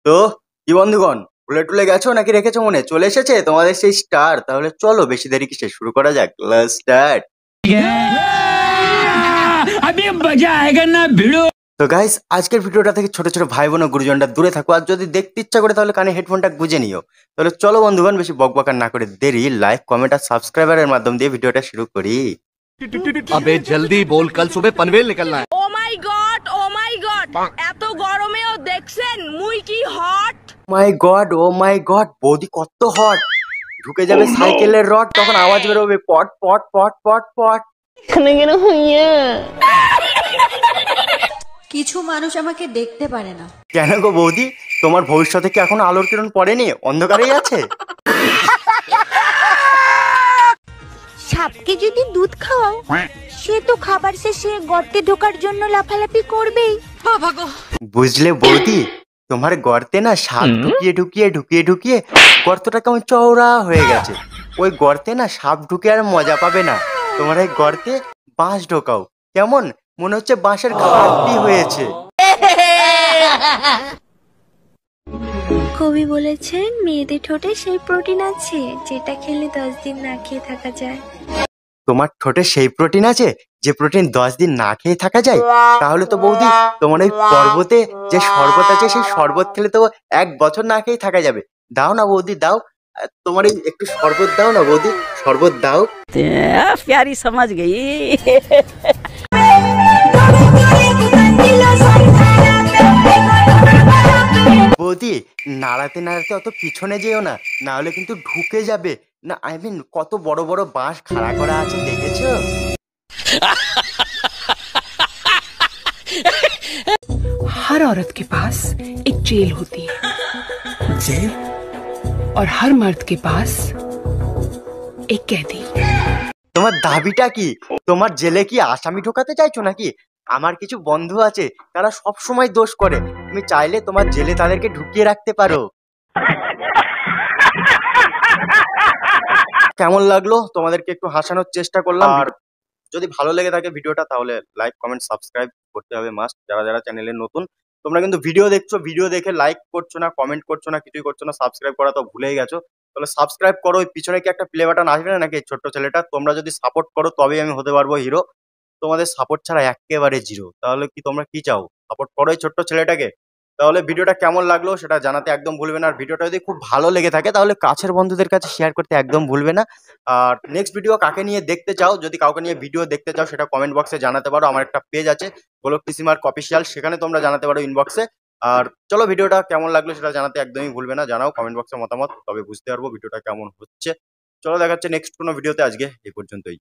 তো কি বন্ধুগণ, ভুলে টুলে গেছো নাকি রেখেছো মনে? চলে এসেছে তোমাদের সেই স্টার। তাহলে চলো বেশি দেরি কিসে, শুরু করা যাক। Let's start. अभी मजा आएगा ना भिड़ो। তো গাইস, আজকের ভিডিওটা থেকে ছোট ছোট ভাই বোন ও গুরুজনরা দূরে থাকো, আর যদি দেখতে ইচ্ছা করে তাহলে কানে হেডফোনটা গুঁজে নিও। তাহলে চলো বন্ধুগণ, বেশি বকবকার না করে দেরি, লাইক কমেন্ট আর সাবস্ক্রাইবারের মাধ্যম দিয়ে ভিডিওটা শুরু করি। अबे जल्दी बोल, कल सुबह पनवेल निकलना है। ও মাই গড এত গরমেও দেখছেন মুই কি হট। ও মাই গড, বৌদি কত হট! ঢুকে যাবে সাইকেলের রড, তখন আওয়াজ বেরোবে পট পট পট পট পট। কিছু মানুষ আমাকে দেখতে পারে না। কেন গো বৌদি, তোমার ভবিষ্যতে কি এখন আলোর কিরণ পড়েনি, অন্ধকারেই আছে? সাপকে যদি দুধ খাওয়াও, সে তো খাবার শেষে গর্তে ঢোকার জন্য লাফালাফি করবেই। বুঝলে বৌদি, তোমার গর্তে না সাপ ঢুকিয়ে ঢুকিয়ে ঢুকিয়ে ঢুকিয়ে গর্তটা কেমন চওড়া হয়ে গেছে। ওই গর্তে না সাপ ঢুকে আর মজা পাবে না। তোমার এই গর্তে বাঁশ ঢোকাও, কেমন মনে হচ্ছে বাঁশের ঘাটতি হয়েছে। কবি বলেছেন, মেয়েদের ঠোঁটে সেই প্রোটিন আছে যেটা খেলে 10 দিন না খেয়ে থাকা যায়। তোমার ঠোঁটে সেই প্রোটিন আছে যে প্রোটিন 10 দিন না খেয়ে থাকা যায়? তাহলে তো বৌদি, তোমার ওই পর্বতে যে শরবত আছে, সেই শরবত খেলে তো 1 বছর না খেয়ে থাকা যাবে। দাও না বৌদি, দাও। তোমার এই একটু শরবত দাও না বৌদি, শরবত দাও। प्यारी समझ गई। বৌদি, নাড়াতে নাড়াতে অত পিছনে যেও না, না হলে কিন্তু ঢুকে যাবে। না, আই মিন, কত বড় বড় বাঁশ খাড়া করা আছে, দেখেছো? हर औरत के पास एक जेल होती है, जेल, और हर मर्द के पास एक कैदी। তোমার দাবিটা কি? তোমার জেলে কি আসামি ঢোকাতে চাইছো নাকি? আমার কিছু বন্ধু আছে, তারা সব সময় দোষ করে। তুমি চাইলে তোমার জেলে তাদেরকে ঢুকিয়ে রাখতে পারো। কেমন লাগলো? তোমাদেরকে একটু হাসানোর চেষ্টা করলাম। আর যদি ভালো লেগে থাকে ভিডিওটা, তাহলে লাইক কমেন্ট সাবস্ক্রাইব করতে হবে মাস্ট। যারা যারা চ্যানেলে নতুন, তোমরা কিন্তু ভিডিও দেখছো, ভিডিও দেখে লাইক করছো না, কমেন্ট করছো না, কিছুই করছো না, সাবস্ক্রাইব করা তো ভুলেই গেছো। তাহলে সাবস্ক্রাইব করো। ওই পিছনে কি একটা প্লে বাটন আসবে না নাকি, ছোট্ট ছেলেটা? তোমরা যদি সাপোর্ট করো তবেই আমি হতে পারবো হিরো। তোমাদের সাপোর্ট ছাড়া একেবারে জিরো। তাহলে কি তোমরা কি চাও? সাপোর্ট করো এই ছোট্ট ছেলেটাকে। তাহলে ভিডিওটা কেমন লাগলো সেটা জানাতে একদম ভুলবে না। আর ভিডিওটা যদি খুব ভালো লেগে থাকে তাহলে কাছের বন্ধুদের কাছে শেয়ার করতে একদম ভুলবে না। আর নেক্সট ভিডিও কাকে নিয়ে দেখতে চাও, যদি কাউকে নিয়ে ভিডিও দেখতে চাও, সেটা কমেন্ট বক্সে জানাতে পারো। আমার একটা পেজ আছে, গোলক টিসিমার্ক অফিসিয়াল, সেখানে তোমরা জানাতে পারো ইনবক্সে। আর চলো, ভিডিওটা কেমন লাগলো সেটা জানাতে একদমই ভুলবে না। জানাও কমেন্ট বক্সে মতামত, তবে বুঝতে পারবো ভিডিওটা কেমন হচ্ছে। চলো, দেখা হচ্ছে নেক্সট কোনো ভিডিওতে। আজকে এই পর্যন্তই।